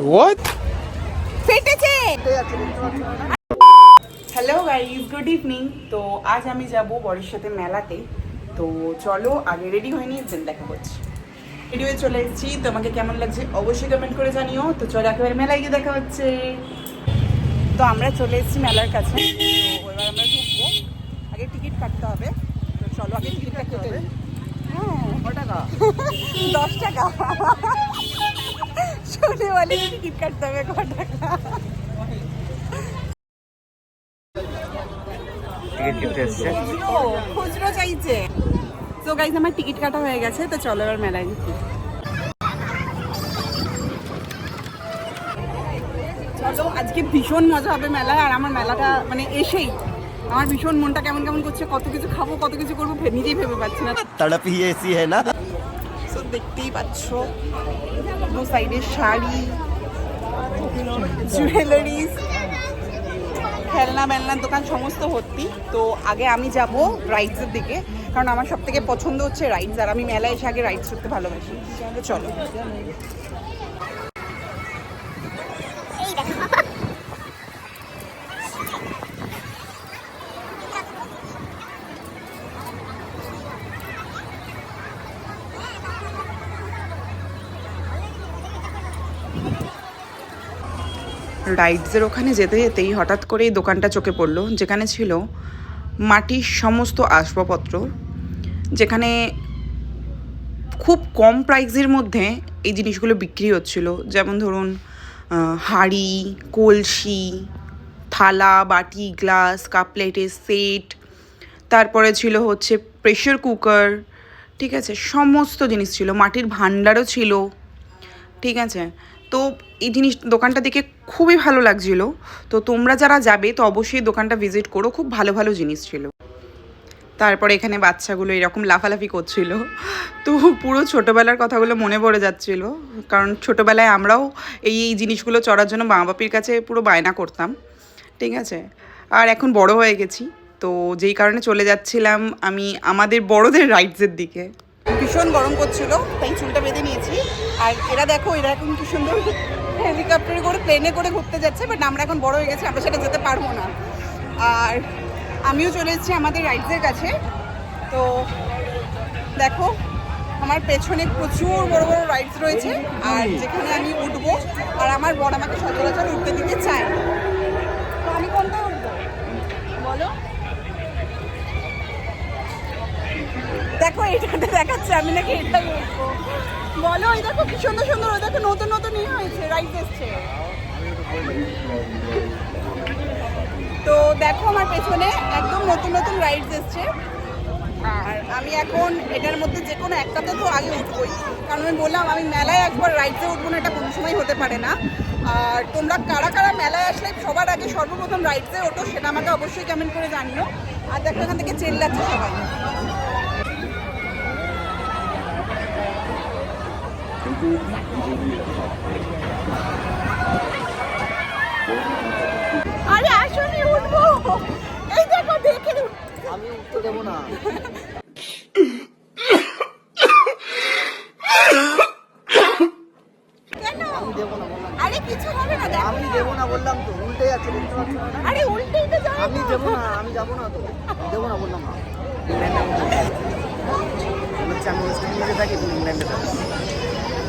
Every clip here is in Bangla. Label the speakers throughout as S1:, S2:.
S1: What?
S2: ফেটেছে। Hello guys, good evening. তো আজ আমি যাব বরের সাথে মেলাতে। তো চলো, আগে রেডি হয়নি, দেন দেখা হচ্ছে। রেডি হয়ে চলে এসেছি, তোমাকে কেমন লাগছে অবশ্যই কমেন্ট করে জানিও। তো চলো একেবারে মেলায় গিয়ে দেখা হচ্ছে। তো আমরা চলে এসেছি মেলার কাছে। তো এবার আমরা ঢুকবো, আগে টিকিট কাটতে হবে। তো চলো আগে টিকিট কাটতে হবে। হ্যাঁ, 10 টাকা। শুনে বলে টিকিট কাটতে হবে ক টাকা। খুচরো চাইছে। তো গাইজ আমার টিকিট কাটা হয়ে গেছে, তো চলো এবার মেলায় ঢুকি। চলো, আজকে ভীষণ মজা হবে মেলায়। আর আমার মেলাটা মানে এসেই আমার ভীষণ মনটা কেমন কেমন করছে। কত কিছু খাবো, কত কিছু করবো, নিজেই ভেবে পাচ্ছি না।
S1: तड़प ही ऐसी है ना।
S2: তো দেখতেই পাচ্ছ দু সাইডে শাড়ি, জুয়েলারিজ, খেলনা বেলনার দোকান সমস্ত ভর্তি। তো আগে আমি যাব রাইডসের দিকে, কারণ আমার সব থেকে পছন্দ হচ্ছে রাইডস। আর আমি মেলায় এসে আগে রাইডস করতে ভালোবাসি। তো চলো। রাইডসের ওখানে যেতে যেতেই হঠাৎ করে এই দোকানটা চোখে পড়লো, যেখানে ছিল মাটির সমস্ত আসবাবপত্র, যেখানে খুব কম প্রাইসের মধ্যে এই জিনিসগুলো বিক্রি হচ্ছিল। যেমন ধরুন হাঁড়ি, কলসি, থালা, বাটি, গ্লাস, কাপ প্লেটের সেট, তারপরে ছিল হচ্ছে প্রেশার কুকার, ঠিক আছে, সমস্ত জিনিস ছিল। মাটির ভাণ্ডারও ছিল, ঠিক আছে। তো এই দোকানটা দেখে খুবই ভালো লাগছিল। তো তোমরা যারা যাবে তো অবশ্যই দোকানটা ভিজিট করো, খুব ভালো ভালো জিনিস ছিল। তারপরে এখানে বাচ্চাগুলো এরকম লাফালাফি করছিল। তো পুরো ছোটোবেলার কথাগুলো মনে পড়ে যাচ্ছিল, কারণ ছোটোবেলায় আমরাও এই জিনিসগুলো চড়ার জন্য মা বাপির কাছে পুরো বায়না করতাম, ঠিক আছে। আর এখন বড় হয়ে গেছি, তো যেই কারণে চলে যাচ্ছিলাম আমি আমাদের বড়দের রাইডসের দিকে। ভীষণ গরম করছিল, তাই চুলটা বেঁধে নিয়েছি। আর এরা দেখো, এরা এখন কি সুন্দর হেলিকপ্টারে করে, প্লেনে করে ঘুরতে যাচ্ছে। বাট আমরা এখন বড় হয়ে গেছি, আমরা সেটা যেতে পারবো না। আর আমিও চলে এসেছি আমাদের রাইডসের কাছে। তো দেখো, আমার পেছনে প্রচুর বড় বড় রাইডস রয়েছে, আর যেখানে আমি উঠবো। আর আমার বড় আমাকে সচরাচর উঠতে দিতে চায়। তো আমি কোনটা উঠবো বলো? দেখো এটাতে দেখাচ্ছে আমি নাকি এটা উঠবো। বলো, এই দেখো কি সুন্দর সুন্দর, ওই দেখো নতুন নতুন ইয়ে হয়েছে, রাইডস এসছে। তো দেখো আমার পেছনে একদম নতুন নতুন রাইডস এসছে। আর আমি এখন এটার মধ্যে যে কোনো একটাতে তো আগে উঠবোই, কারণ আমি বললাম আমি মেলায় একবার রাইডসে উঠবো না, এটা কোনো সময় হতে পারে না। আর তোমরা কারা কারা মেলায় আসলে সবার আগে সর্বপ্রথম রাইডসে ওঠো, সেটা আমাকে অবশ্যই কমেন্ট করে জানিও। আর দেখো এখান থেকে চেল্লাচ্ছে সবাই। আরে আসলে উঠবো, এই দেখো দেখে
S1: আমি উঠতে দেবো না।
S2: কেন?
S1: আমি দেবো না বললাম।
S2: আরে কিছু হবে না, দেখো
S1: আমি দেবো না বললাম তো, উল্টে যাচ্ছে দেখতে পাচ্ছ না?
S2: আরে উল্টেই তো যাবে।
S1: আমি দেবো না, আমি যাবো না তো, দেবো না বললাম না। আমি ওয়েস্ট ইন্ডিজে থাকি, তুমি ইংল্যান্ডে থাকি।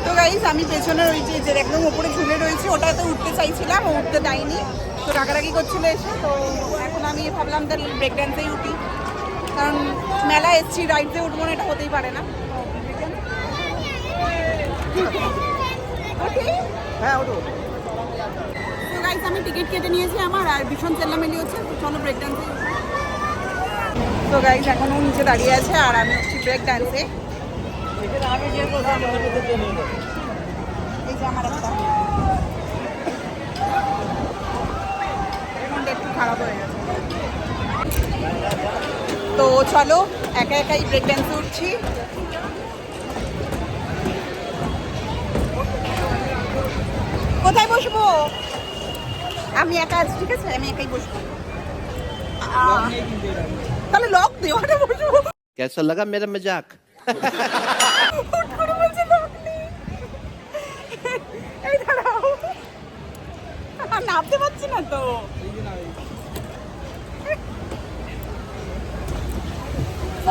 S2: তো গাইস, আমি পেছনের ওই যে একদম উপরে ঝুলে রয়েছে ওটাতে উঠতে চাইছিলাম, ও উঠতে দেয়নি। তো রাগারাগি করছিল এসে। তো এখন আমি ভাবলাম তাহলে ব্রেক ড্যান্সেই উঠি, কারণ মেলা এসছি, রাইডসে উঠবো না, এটা হতেই পারে না।
S1: হ্যাঁ ওঠো।
S2: তো গাইস, আমি টিকিট কেটে নিয়েছি আমার, আর ভীষণ চেল্লামেলি হচ্ছে। তো চলো ব্রেক ড্যান্সে। তো গাইস, এখনও নিচে দাঁড়িয়ে আছে, আর আমি হচ্ছি ব্রেক ড্যান্সে। এই যে আমার একটা ফোনটা একটু খারাপ হয়ে গেছে। তো চলো একা একাই ব্রেক ড্যান্সে উঠছি। কোথায় বসবো? আমি একা আছি, ঠিক আছে, আমি একাই বসবো। তাহলে লক দেওয়াটা বসবো।
S1: कैसा लगा मेरा मजाक?
S2: এই দাঁড়াও, নামতে পারছি না তো।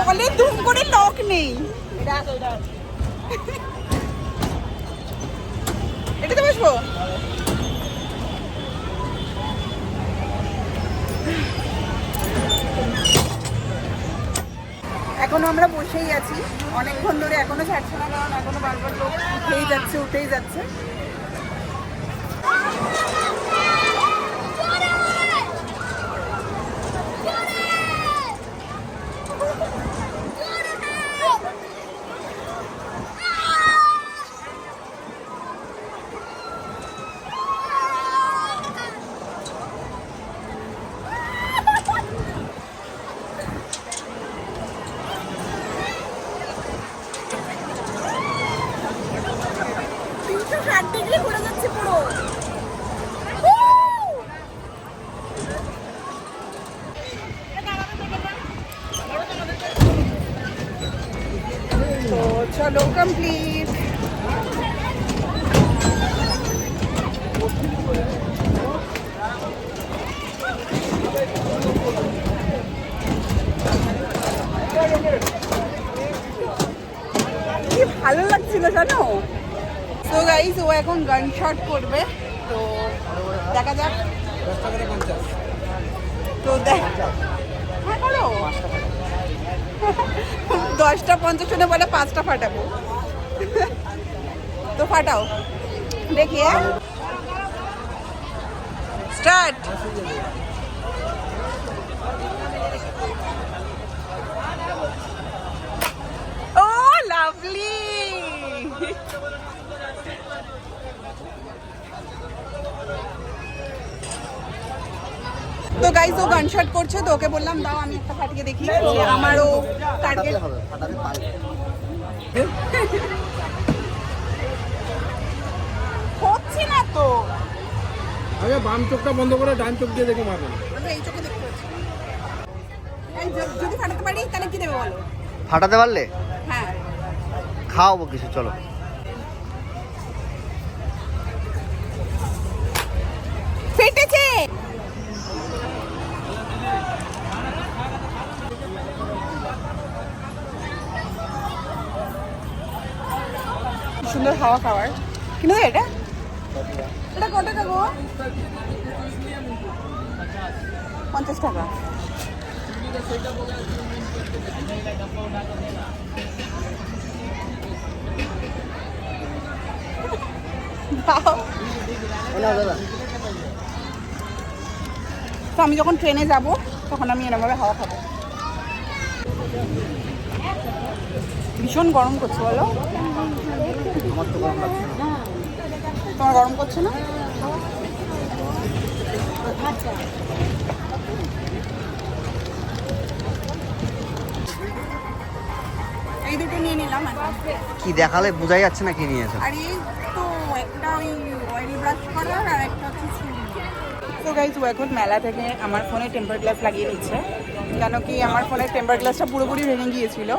S2: বলে দুম করে লক নেই। এটাতে বসবো? এখনো আমরা বসেই আছি অনেকক্ষণ ধরে, এখনো ছাড়ছে না, কারণ এখনো বারবার লোক উঠেই যাচ্ছে উঠেই যাচ্ছে। চলো কমপ্লিট। কি ভালো লাগছিল জানো। তো গাইস ও এখন গান শট করবে, তো দেখা যাক। তো দেখ, হ্যাঁ করো। 10টা 50 বলে 5টা ফাটাবো। তো ফাটাও দেখি। স্টার্ট। ও লাভলি। তো গাইস ও গান শট করছে, তো ওকে বললাম দাও আমি একটা ফাটিয়ে দেখি, আমারও টার্গেট হচ্ছে না তো।
S3: আরে বাম চোখটা বন্ধ করে ডান চোখ দিয়ে দেখে মারবেন।
S2: এই চোখে দেখতে পাচ্ছি। যদি ফাটাতে পারি তাহলে কি দেবে বলো?
S1: ফাটাতে পারলে
S2: হ্যাঁ
S1: খাওয়াবো কিছু, চলো।
S2: ফেটেছে। সুন্দর হাওয়া খাওয়ার কিনে দেয় এটা। এটা কত টাকা গো? 50 টাকা। তো আমি যখন ট্রেনে যাব তখন আমি এরকমভাবে হাওয়া খাবো। ভীষণ গরম করছে বলো। তোমার গরম করছে না? এই দুটো নিয়ে নিলাম।
S1: কি দেখালে বোঝাই যাচ্ছে না কি নিয়েছো।
S2: আর এই তো একটা ওই অয়েল ব্রাশ করার, আর একটা হচ্ছে চুল। তো গাইস ও এখন মেলা থেকে আমার ফোনে টেম্পার গ্লাস লাগিয়ে নিচ্ছে, কেন কি আমার ফোনের টেম্পার গ্লাসটা পুরোপুরি ভেঙে গিয়েছিল।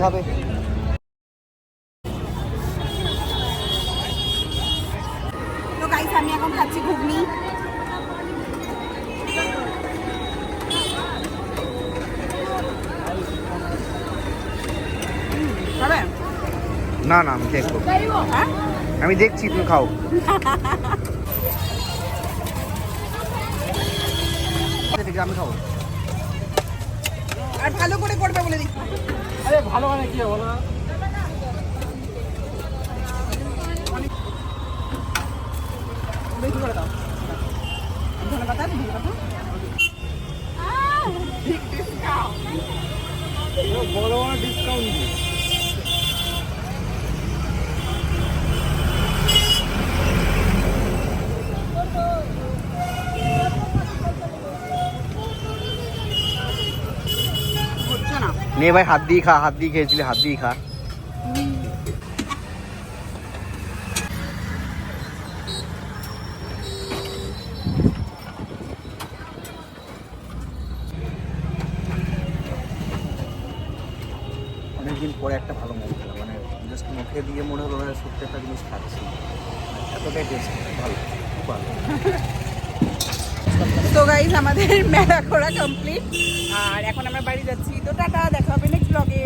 S1: হবে
S2: তো গাইস আমি এখন খাচ্ছি ঘুগনি। খাবে?
S1: না না, আমি দেখবো।
S2: হ্যাঁ
S1: আমি দেখছি, তুমি খাও। আমি খাবো।
S2: আর ভালো করে করবে বলে দিচ্ছি।
S3: আরে ভালো মানে কি বলো না।
S2: বেশি করে দাও। ধন্যবাদ।
S3: বড় বড় ডিসকাউন্ট দিই।
S1: নে ভাই, হাত দিয়ে খা, হাত দিয়ে খেয়েছিলি, হাত দিয়ে খা। অনেকদিন পরে একটা ভালো মোমো খেলাম, মানে জাস্ট মুখে দিয়ে মনে হলো না সত্যি একটা জিনিস খাচ্ছি, এতটাই টেস্ট, ভালো, খুব ভালো।
S2: তো গাইজ আমাদের মেলা ঘোরা কমপ্লিট, আর এখন আমরা বাড়ি যাচ্ছি। তো টাটা, দেখা হবে নেক্সট ব্লগে।